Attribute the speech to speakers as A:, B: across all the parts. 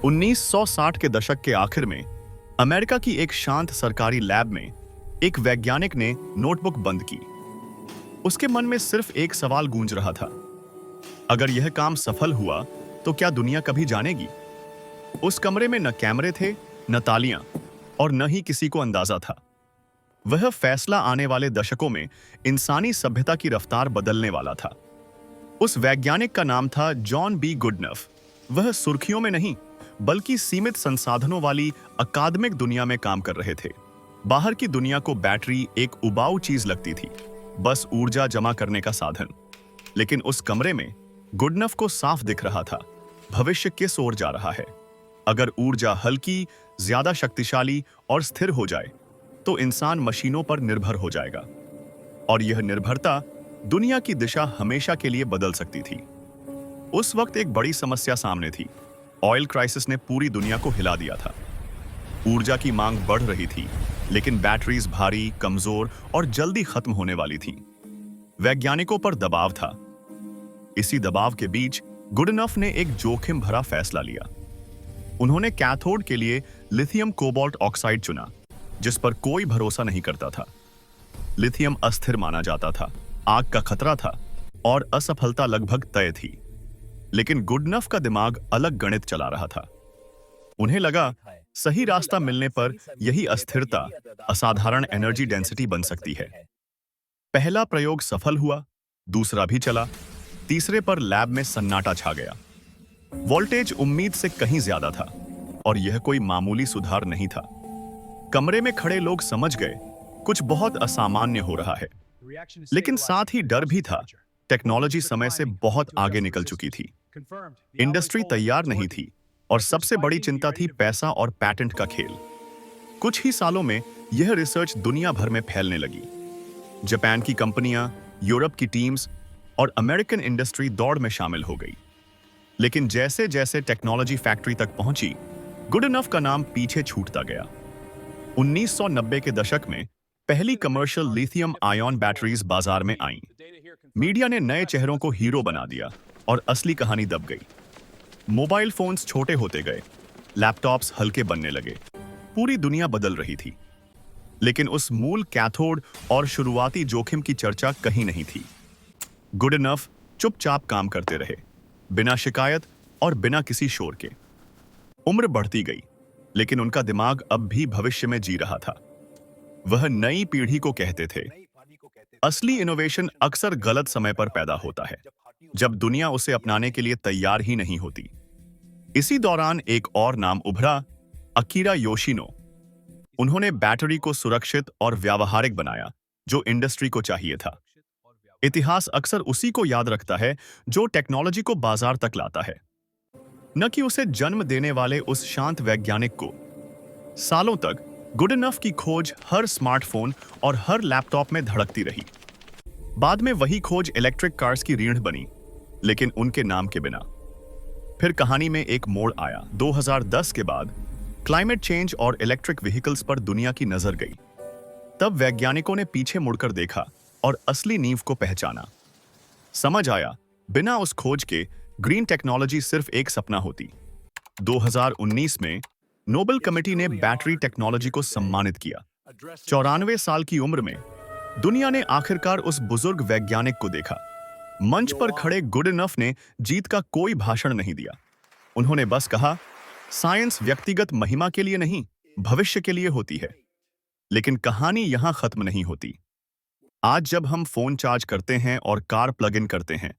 A: 1960 के दशक के आखिर में अमेरिका की एक शांत सरकारी लैब में एक वैज्ञानिक ने नोटबुक बंद की। उसके मन में सिर्फ एक सवाल गूंज रहा था, अगर यह काम सफल हुआ तो क्या दुनिया कभी जानेगी? उस कमरे में न कैमरे थे, न तालियां, और न ही किसी को अंदाजा था। वह फैसला आने वाले दशकों में इंसानी सभ्यता की रफ्तार बदलने वाला था। उस वैज्ञानिक का नाम था जॉन बी गुडनफ। वह सुर्खियों में नहीं, बल्कि सीमित संसाधनों वाली अकादमिक दुनिया में काम कर रहे थे। बाहर की दुनिया को बैटरी एक उबाऊ चीज लगती थी, बस ऊर्जा जमा करने का साधन। लेकिन उस कमरे में गुडनफ को साफ दिख रहा था, भविष्य किस ओर जा रहा है। अगर ऊर्जा हल्की, ज्यादा शक्तिशाली और स्थिर हो जाए तो इंसान मशीनों पर निर्भर हो जाएगा, और यह निर्भरता दुनिया की दिशा हमेशा के लिए बदल सकती थी। उस वक्त एक बड़ी समस्या सामने थी। ऑयल क्राइसिस ने पूरी दुनिया को हिला दिया था। ऊर्जा की मांग बढ़ रही थी, लेकिन बैटरीज भारी, कमजोर और जल्दी खत्म होने वाली थीं। वैज्ञानिकों पर दबाव था। इसी दबाव के बीच गुडनफ ने एक जोखिम भरा फैसला लिया। उन्होंने कैथोड के लिए लिथियम कोबाल्ट ऑक्साइड चुना, जिस पर कोई भरोसा नहीं करता था। लिथियम अस्थिर माना जाता था, आग का खतरा था और असफलता लगभग तय थी। लेकिन गुडनफ का दिमाग अलग गणित चला रहा था। उन्हें लगा, सही रास्ता मिलने पर यही अस्थिरता असाधारण एनर्जी डेंसिटी बन सकती है। पहला प्रयोग सफल हुआ, दूसरा भी चला, तीसरे पर लैब में सन्नाटा छा गया। वोल्टेज उम्मीद से कहीं ज्यादा था, और यह कोई मामूली सुधार नहीं था। कमरे में खड़े लोग समझ गए, कुछ बहुत असामान्य हो रहा है। लेकिन साथ ही डर भी था। टेक्नोलॉजी समय से बहुत आगे निकल चुकी थी, इंडस्ट्री तैयार नहीं थी, और सबसे बड़ी चिंता थी पैसा और पैटेंट का खेल। कुछ ही सालों में यह रिसर्च दुनिया भर में फैलने लगी। जापान की कंपनियां, यूरोप की टीम्स और अमेरिकन इंडस्ट्री दौड़ में शामिल हो गई। लेकिन जैसे जैसे टेक्नोलॉजी फैक्ट्री तक पहुंची, गुडनफ का नाम पीछे छूटता गया। 1990 के दशक में पहली कमर्शियल लिथियम आयन बैटरीज बाजार में आईं। मीडिया ने नए चेहरों को हीरो बना दिया, और असली कहानी दब गई। मोबाइल फोन्स छोटे होते गए, लैपटॉप्स हल्के बनने लगे, पूरी दुनिया बदल रही थी। लेकिन उस मूल कैथोड और शुरुआती जोखिम की चर्चा कहीं नहीं थी। गुडनफ चुपचाप काम करते रहे, बिना शिकायत और बिना किसी शोर के। उम्र बढ़ती गई, लेकिन उनका दिमाग अब भी भविष्य में जी रहा था। वह नई पीढ़ी को कहते थे, असली इनोवेशन अक्सर गलत समय पर पैदा होता है, जब दुनिया उसे अपनाने के लिए तैयार ही नहीं होती। इसी दौरान एक और नाम उभरा, अकीरा योशिनो। उन्होंने बैटरी को सुरक्षित और व्यावहारिक बनाया, जो इंडस्ट्री को चाहिए था। इतिहास अक्सर उसी को याद रखता है जो टेक्नोलॉजी को बाजार तक लाता है, न कि उसे जन्म देने वाले उस शांत वैज्ञानिक को। सालों तक गुडनफ की खोज हर स्मार्टफोन और हर लैपटॉप में धड़कती रही। बाद में वही खोज इलेक्ट्रिक कार्स की रीढ़ बनी, लेकिन उनके नाम के बिना। फिर कहानी में एक मोड़ आया। 2010 के बाद क्लाइमेट चेंज और इलेक्ट्रिक व्हीकल्स पर दुनिया की नजर गई। तब वैज्ञानिकों ने पीछे मुड़कर देखा और असली नींव को पहचाना। समझ आया, बिना उस खोज के ग्रीन टेक्नोलॉजी सिर्फ एक सपना होती। 2019 में नोबेल कमेटी ने बैटरी टेक्नोलॉजी को सम्मानित किया। 94 साल की उम्र में दुनिया ने आखिरकार उस बुजुर्ग वैज्ञानिक को देखा। मंच पर खड़े गुडनफ ने जीत का कोई भाषण नहीं दिया। उन्होंने बस कहा, साइंस व्यक्तिगत महिमा के लिए नहीं, भविष्य के लिए होती है। लेकिन कहानी यहां खत्म नहीं होती। आज जब हम फोन चार्ज करते हैं और कार प्लग इन करते हैं,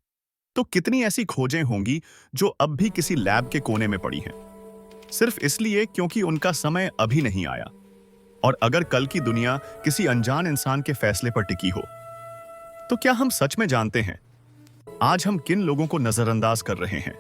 A: तो कितनी ऐसी खोजें होंगी जो अब भी किसी लैब के कोने में पड़ी हैं, सिर्फ इसलिए क्योंकि उनका समय अभी नहीं आया। और अगर कल की दुनिया किसी अनजान इंसान के फैसले पर टिकी हो, तो क्या हम सच में जानते हैं आज हम किन लोगों को नजरअंदाज कर रहे हैं?